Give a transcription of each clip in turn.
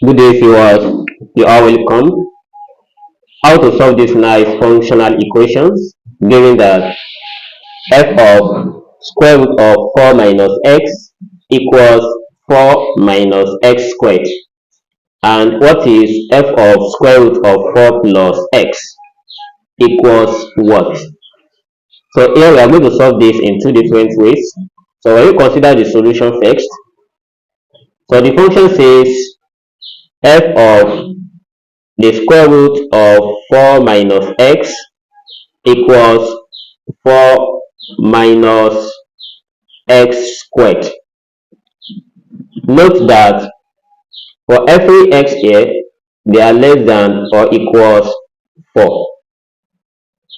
Good day, viewers. You are welcome. How to solve these nice functional equations given that f of square root of 4 minus x equals 4 minus x squared. And what is f of square root of 4 plus x equals what? So here we are going to solve this in two different ways. So when you consider the solution first, so the function says f of the square root of 4 minus x equals 4 minus x squared. Note that for every x here, they are less than or equals 4.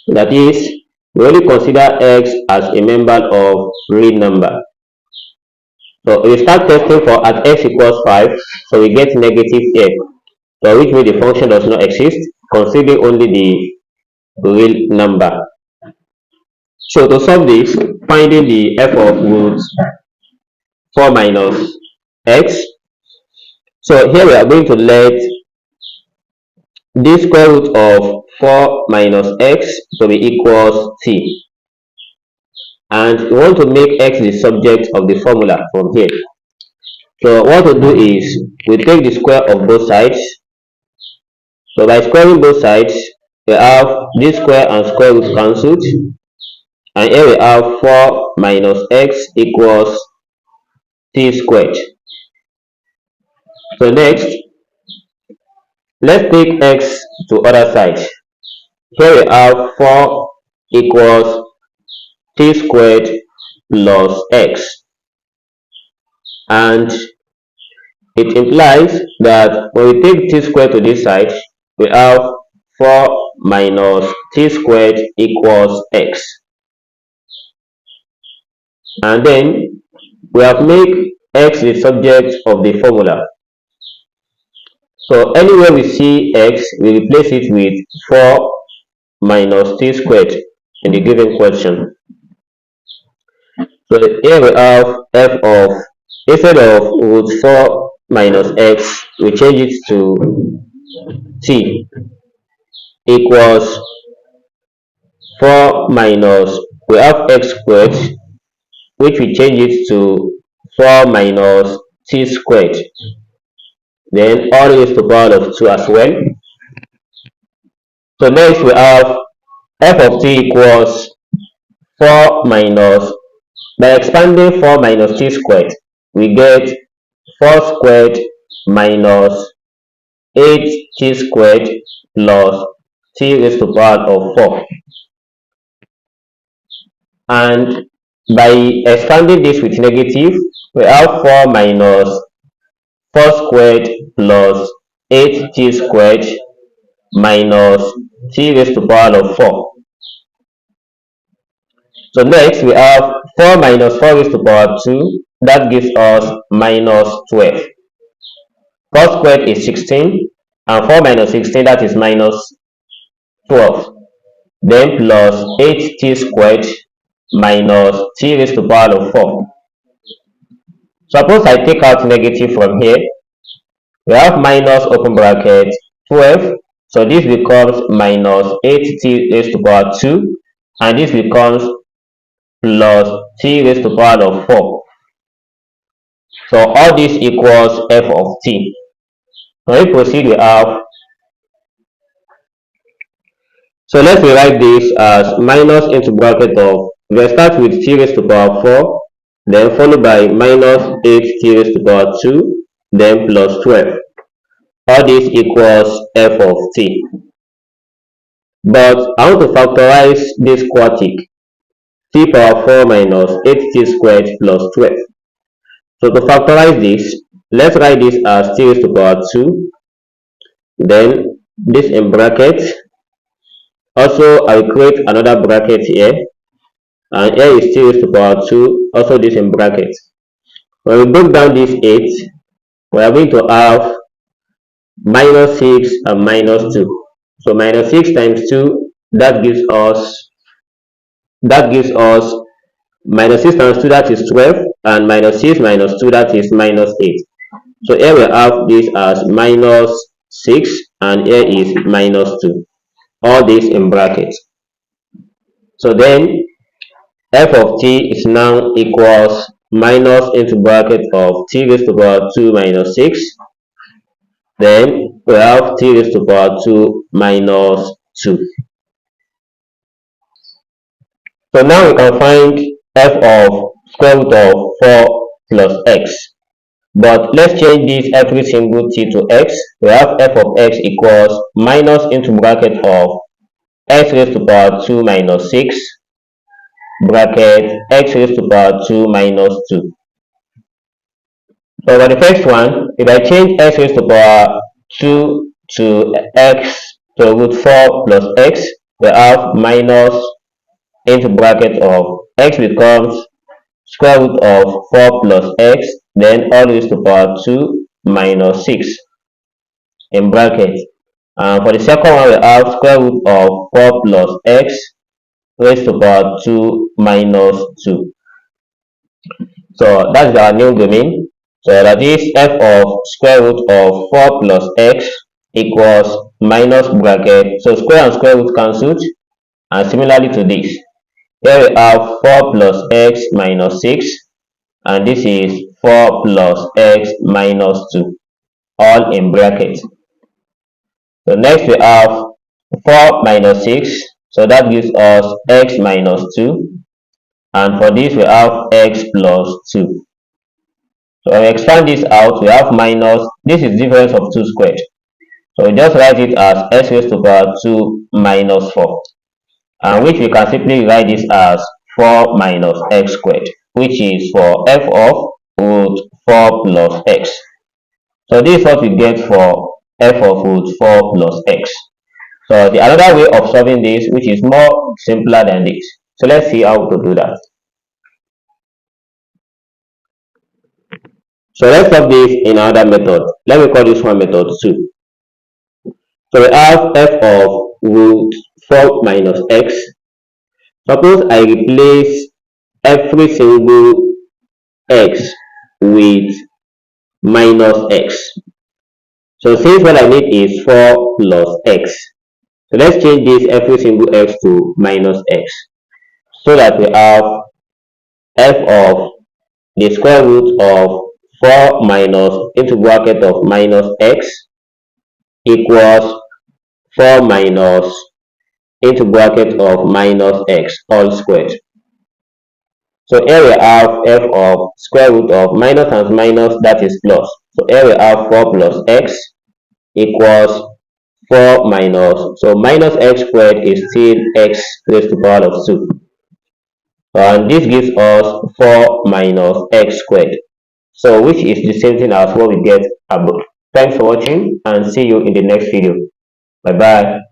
That is, we only consider x as a member of real number. So we start testing for at x equals 5, so we get negative f. So which means the function does not exist, considering only the real number. So to solve this, finding the f of root 4 minus x. So here we are going to let this square root of 4 minus x to be equals t. And we want to make x the subject of the formula from here. So what we do is, we take the square of both sides. So by squaring both sides, we have this square and square root cancelled. And here we have 4 minus x equals t squared. So next, let's take x to other side. Here we have 4 equals t squared plus x. And it implies that when we take t squared to this side, we have 4 minus t squared equals x. And then we have made x the subject of the formula. So anywhere we see x, we replace it with 4 minus t squared in the given question. So here we have f of, instead of root 4 minus x, we change it to t equals 4 minus, we have x squared, which we change it to 4 minus t squared. Then all raised to the power of 2 as well. So next we have f of t equals 4 minus, by expanding 4 minus t squared, we get 4 squared minus 8t squared plus t raised to the power of 4. And by expanding this with negative, we have 4 minus 4 squared plus 8t squared minus t raised to the power of 4. So next we have 4 minus 4 raised to the power 2, that gives us minus 12. 4 squared is 16, and 4 minus 16, that is minus 12. Then plus 8t squared minus t raised to the power of 4. Suppose I take out negative from here, we have minus open bracket 12, so this becomes minus 8t raised to the power 2, and this becomes plus t raised to the power of 4. So all this equals f of t. When we proceed, we have, so let's rewrite this as minus into bracket of, we start with t raised to the power 4, then followed by minus 8t raised to the power 2, then plus 12. All this equals f of t. But I want to factorize this quatic, t power 4 minus 8t squared plus 12. So to factorize this, let's write this as t raised to the power 2, then this in bracket. Also, I will create another bracket here, and here is t raised to the power 2, also this in bracket. When we break down this 8, we are going to have minus 6 and minus 2. So minus 6 times 2, that gives us minus 6 times 2, that is 12, and minus 6 minus 2, that is minus 8. So here we have this as minus 6 and here is minus 2. All this in brackets. So then f of t is now equals minus into bracket of t raised to power 2 minus 6. Then we have t raised to power 2 minus 2. So now we can find f of square root of 4 plus x. But let's change this every single t to x. We have f of x equals minus into bracket of x raised to power 2 minus 6 bracket x raised to power 2 minus 2. So for the first one, if I change x raised to power 2 to x to root 4 plus x, we have minus into bracket of x becomes square root of 4 plus x, then all raised to power 2 minus 6 in bracket. And for the second one, we have square root of 4 plus x raised to power 2 minus 2. So that's our new domain. So that is f of square root of 4 plus x equals minus bracket. So square and square root cancelled. And similarly to this, here we have 4 plus x minus 6. And this is 4 plus x minus 2. All in bracket. So next we have 4 minus 6. So that gives us x minus 2. And for this we have x plus 2. So when we expand this out, we have minus, this is difference of 2 squared. So we just write it as x raised to power 2 minus 4. And which we can simply write this as 4 minus x squared, which is for f of root 4 plus x. So this is what we get for f of root 4 plus x. So the another way of solving this, which is more simpler than this. So let's see how to do that. So let's solve this in another method. Let me call this one method 2. So we have f of root 4 minus x. Suppose I replace every single x with minus x. So since what I need is 4 plus x. So let's change this every single x to minus x. So that we have f of the square root of 4 minus into bracket of minus x equals 4 minus into bracket of minus x all squared. So here we have f of square root of minus times minus, that is plus. So here we have 4 plus x equals 4 minus, so minus x squared is still x raised to the power of 2. And this gives us 4 minus x squared. So which is the same thing as what we get above. Thanks for watching and see you in the next video. Bye bye.